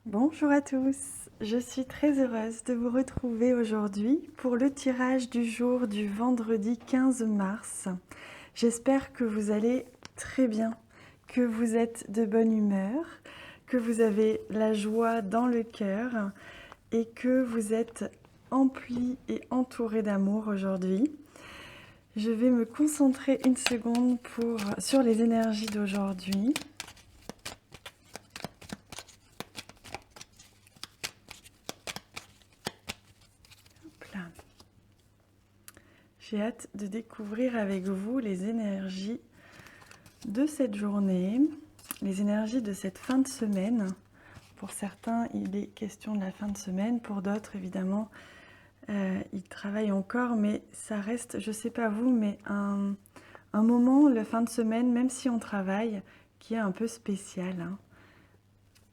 Bonjour à tous, je suis très heureuse de vous retrouver aujourd'hui pour le tirage du jour du vendredi 15 mars. J'espère que vous allez très bien, que vous êtes de bonne humeur, que vous avez la joie dans le cœur et que vous êtes emplis et entourés d'amour aujourd'hui. Je vais me concentrer une seconde sur les énergies d'aujourd'hui. J'ai hâte de découvrir avec vous les énergies de cette journée, les énergies de cette fin de semaine. Pour certains, il est question de la fin de semaine. Pour d'autres, évidemment, ils travaillent encore, mais ça reste, je ne sais pas vous, mais un moment, la fin de semaine, même si on travaille, qui est un peu spécial.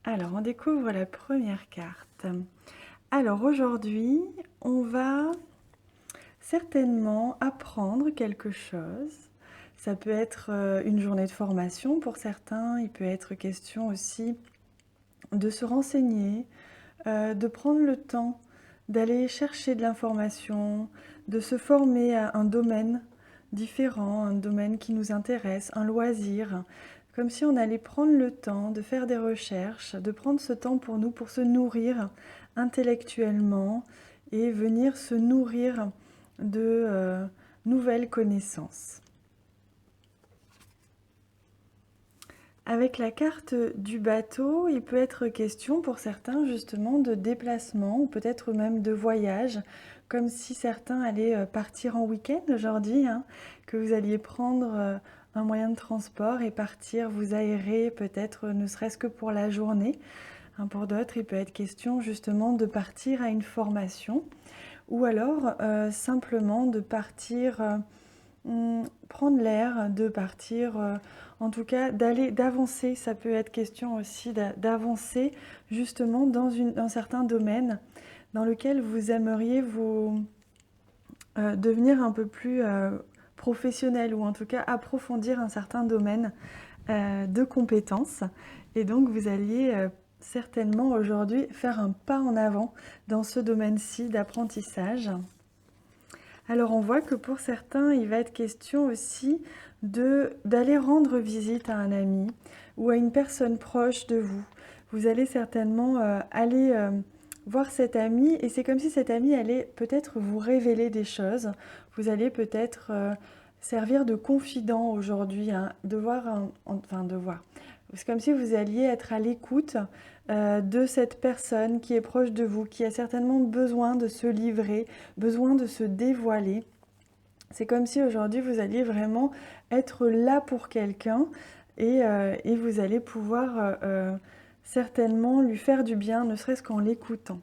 Alors, on découvre la première carte. Alors, aujourd'hui, on va certainement apprendre quelque chose. Ça peut être une journée de formation pour certains, il peut être question aussi de se renseigner, de prendre le temps d'aller chercher de l'information, de se former à un domaine différent, un domaine qui nous intéresse, un loisir, comme si on allait prendre le temps de faire des recherches, de prendre ce temps pour nous, pour se nourrir intellectuellement et venir se nourrir de nouvelles connaissances. Avec la carte du bateau, il peut être question pour certains justement de déplacement ou peut-être même de voyage, comme si certains allaient partir en week-end aujourd'hui, que vous alliez prendre un moyen de transport et partir vous aérer peut-être ne serait-ce que pour la journée. Pour d'autres, il peut être question justement de partir à une formation ou alors simplement de partir prendre l'air, de partir, en tout cas d'avancer. Ça peut être question aussi d'avancer justement dans un certain domaine dans lequel vous aimeriez vous devenir un peu plus professionnel ou en tout cas approfondir un certain domaine de compétences. Et donc vous alliez certainement aujourd'hui faire un pas en avant dans ce domaine-ci d'apprentissage. Alors on voit que pour certains, il va être question aussi d'aller rendre visite à un ami ou à une personne proche de vous. Vous allez certainement aller voir cet ami et c'est comme si cet ami allait peut-être vous révéler des choses. Vous allez peut-être servir de confident aujourd'hui, C'est comme si vous alliez être à l'écoute de cette personne qui est proche de vous, qui a certainement besoin de se livrer, besoin de se dévoiler. C'est comme si aujourd'hui vous alliez vraiment être là pour quelqu'un et vous allez pouvoir certainement lui faire du bien, ne serait-ce qu'en l'écoutant.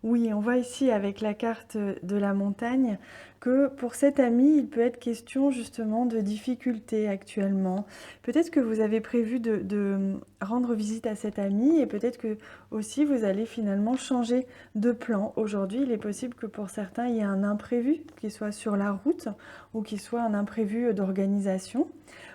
Oui, on voit ici avec la carte de la montagne que pour cet ami, il peut être question justement de difficultés actuellement. Peut-être que vous avez prévu de rendre visite à cet ami et peut-être que aussi vous allez finalement changer de plan. Aujourd'hui, il est possible que pour certains, il y ait un imprévu qui soit sur la route ou qui soit un imprévu d'organisation.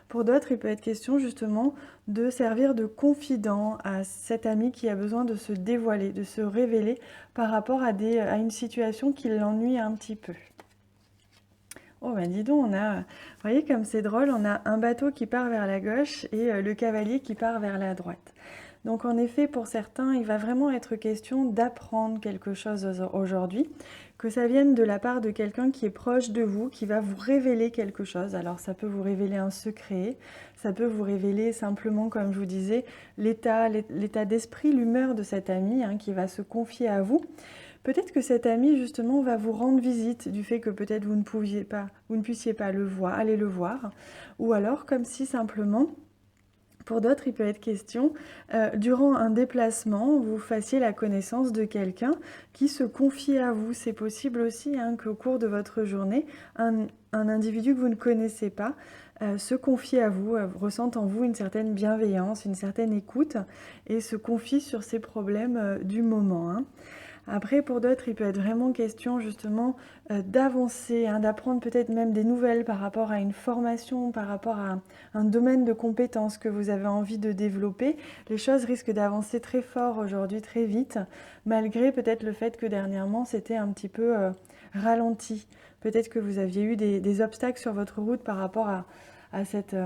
Pour d'autres, il peut être question justement de servir de confident à cet ami qui a besoin de se dévoiler, de se révéler par rapport à une situation qui l'ennuie un petit peu. Oh ben dis donc, vous voyez comme c'est drôle, on a un bateau qui part vers la gauche et le cavalier qui part vers la droite. Donc en effet, pour certains, il va vraiment être question d'apprendre quelque chose aujourd'hui, que ça vienne de la part de quelqu'un qui est proche de vous, qui va vous révéler quelque chose. Alors ça peut vous révéler un secret, ça peut vous révéler simplement, comme je vous disais, l'état d'esprit, l'humeur de cet ami qui va se confier à vous. Peut-être que cet ami justement va vous rendre visite du fait que peut-être vous ne puissiez pas aller le voir, ou alors comme si simplement pour d'autres, il peut être question, durant un déplacement, vous fassiez la connaissance de quelqu'un qui se confie à vous. C'est possible aussi qu'au cours de votre journée, un individu que vous ne connaissez pas se confie à vous, ressente en vous une certaine bienveillance, une certaine écoute et se confie sur ses problèmes du moment. Après, pour d'autres, il peut être vraiment question justement d'avancer, hein, d'apprendre peut-être même des nouvelles par rapport à une formation, par rapport à un domaine de compétences que vous avez envie de développer. Les choses risquent d'avancer très fort aujourd'hui, très vite, malgré peut-être le fait que dernièrement, c'était un petit peu ralenti. Peut-être que vous aviez eu des obstacles sur votre route par rapport à cette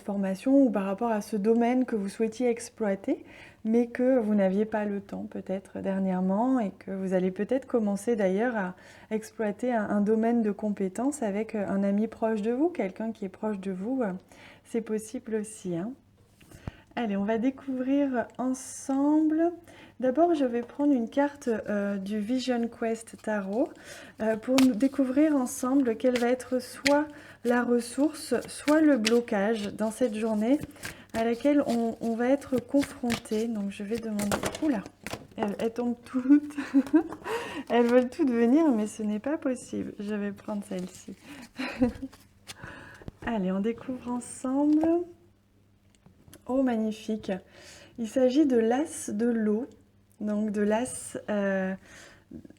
formation ou par rapport à ce domaine que vous souhaitiez exploiter, mais que vous n'aviez pas le temps peut-être dernièrement et que vous allez peut-être commencer d'ailleurs à exploiter un domaine de compétences avec un ami proche de vous, quelqu'un qui est proche de vous. C'est possible aussi, hein. Allez, on va découvrir ensemble. D'abord, je vais prendre une carte du Vision Quest Tarot pour nous découvrir ensemble quelle va être soit la ressource, soit le blocage dans cette journée à laquelle on va être confronté. Donc, je vais demander... Oula, elles tombent toutes. Elles veulent toutes venir, mais ce n'est pas possible. Je vais prendre celle-ci. Allez, on découvre ensemble... Oh, magnifique. Il s'agit de l'as de l'eau, donc de l'as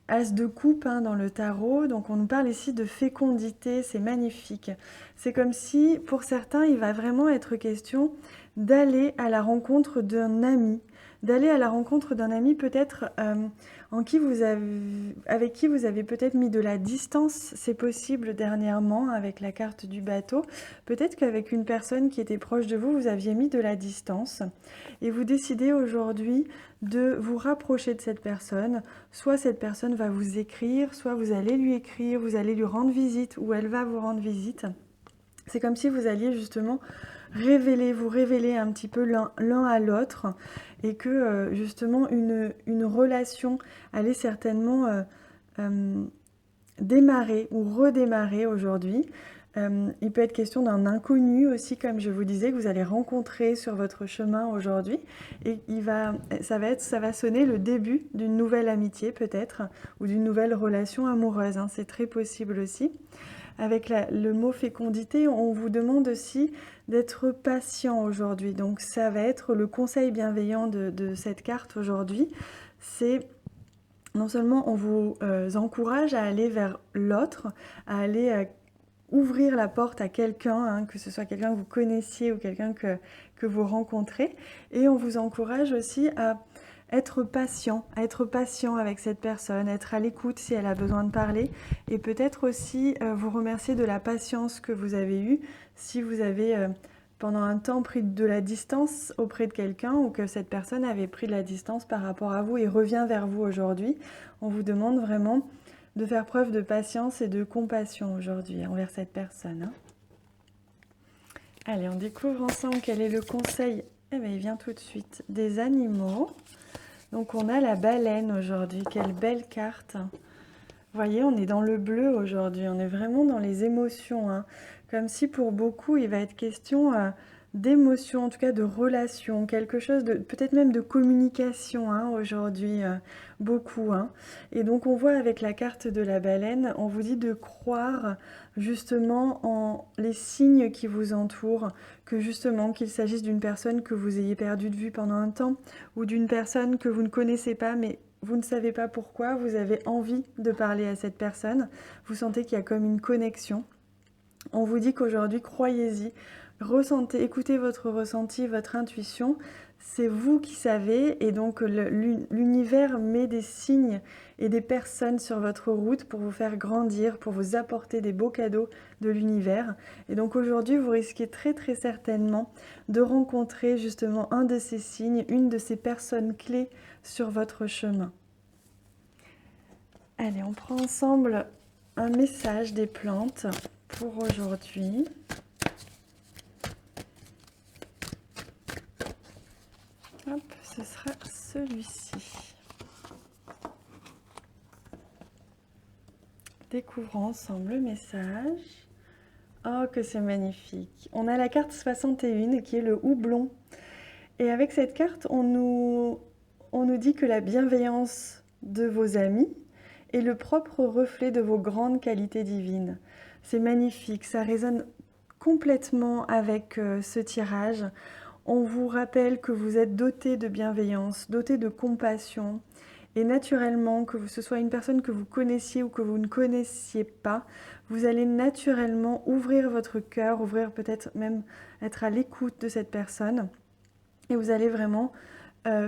as de coupe hein, dans le tarot. Donc on nous parle ici de fécondité, c'est magnifique. C'est comme si, pour certains, il va vraiment être question d'aller à la rencontre d'un ami, peut-être avec qui vous avez peut-être mis de la distance, c'est possible dernièrement avec la carte du bateau. Peut-être qu'avec une personne qui était proche de vous, vous aviez mis de la distance et vous décidez aujourd'hui de vous rapprocher de cette personne. Soit cette personne va vous écrire, soit vous allez lui écrire, vous allez lui rendre visite ou elle va vous rendre visite. C'est comme si vous alliez justement vous révéler un petit peu l'un à l'autre et que justement une relation allait certainement démarrer ou redémarrer aujourd'hui. Il peut être question d'un inconnu aussi, comme je vous disais, que vous allez rencontrer sur votre chemin aujourd'hui. Et ça va sonner le début d'une nouvelle amitié peut-être, ou d'une nouvelle relation amoureuse, hein, c'est très possible aussi. Avec le mot fécondité, on vous demande aussi d'être patient aujourd'hui. Donc ça va être le conseil bienveillant de cette carte aujourd'hui. C'est non seulement on vous encourage à aller vers l'autre, à aller ouvrir la porte à quelqu'un, hein, que ce soit quelqu'un que vous connaissiez ou quelqu'un que vous rencontrez, et on vous encourage aussi à être patient avec cette personne, être à l'écoute si elle a besoin de parler, et peut-être aussi vous remercier de la patience que vous avez eue si vous avez pendant un temps pris de la distance auprès de quelqu'un ou que cette personne avait pris de la distance par rapport à vous et revient vers vous aujourd'hui. On vous demande vraiment de faire preuve de patience et de compassion aujourd'hui envers cette personne, hein. Allez, on découvre ensemble quel est le conseil. Eh bien, il vient tout de suite. Des animaux. Donc on a la baleine aujourd'hui, quelle belle carte. Vous voyez, on est dans le bleu aujourd'hui, on est vraiment dans les émotions, hein. Comme si pour beaucoup, il va être question d'émotions, en tout cas de relations, quelque chose de peut-être même de communication hein, aujourd'hui, beaucoup, hein. Et donc on voit avec la carte de la baleine, on vous dit de croire justement en les signes qui vous entourent, que justement qu'il s'agisse d'une personne que vous ayez perdue de vue pendant un temps ou d'une personne que vous ne connaissez pas mais vous ne savez pas pourquoi, vous avez envie de parler à cette personne, vous sentez qu'il y a comme une connexion. On vous dit qu'aujourd'hui, croyez-y, ressentez, écoutez votre ressenti, votre intuition, c'est vous qui savez et donc l'univers met des signes et des personnes sur votre route pour vous faire grandir, pour vous apporter des beaux cadeaux de l'univers. Et donc aujourd'hui, vous risquez très très certainement de rencontrer justement un de ces signes, une de ces personnes clés sur votre chemin. Allez, on prend ensemble un message des plantes pour aujourd'hui. Hop, ce sera celui-ci. Découvrons ensemble le message. Oh, que c'est magnifique. On a la carte 61 qui est le houblon. Et avec cette carte, on nous dit que la bienveillance de vos amis est le propre reflet de vos grandes qualités divines. C'est magnifique, ça résonne complètement avec ce tirage. On vous rappelle que vous êtes doté de bienveillance, doté de compassion Et naturellement, ce soit une personne que vous connaissiez ou que vous ne connaissiez pas, vous allez naturellement ouvrir votre cœur, ouvrir peut-être même être à l'écoute de cette personne. Et vous allez vraiment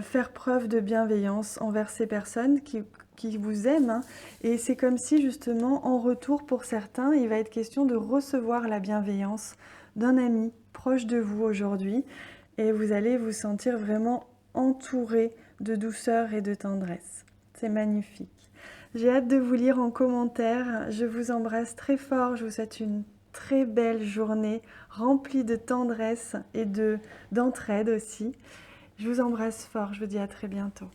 faire preuve de bienveillance envers ces personnes qui vous aiment. Hein. Et c'est comme si justement, en retour pour certains, il va être question de recevoir la bienveillance d'un ami proche de vous aujourd'hui. Et vous allez vous sentir vraiment entouré de douceur et de tendresse. C'est magnifique. J'ai hâte de vous lire en commentaire. Je vous embrasse très fort. Je vous souhaite une très belle journée remplie de tendresse et d'entraide aussi. Je vous embrasse fort. Je vous dis à très bientôt.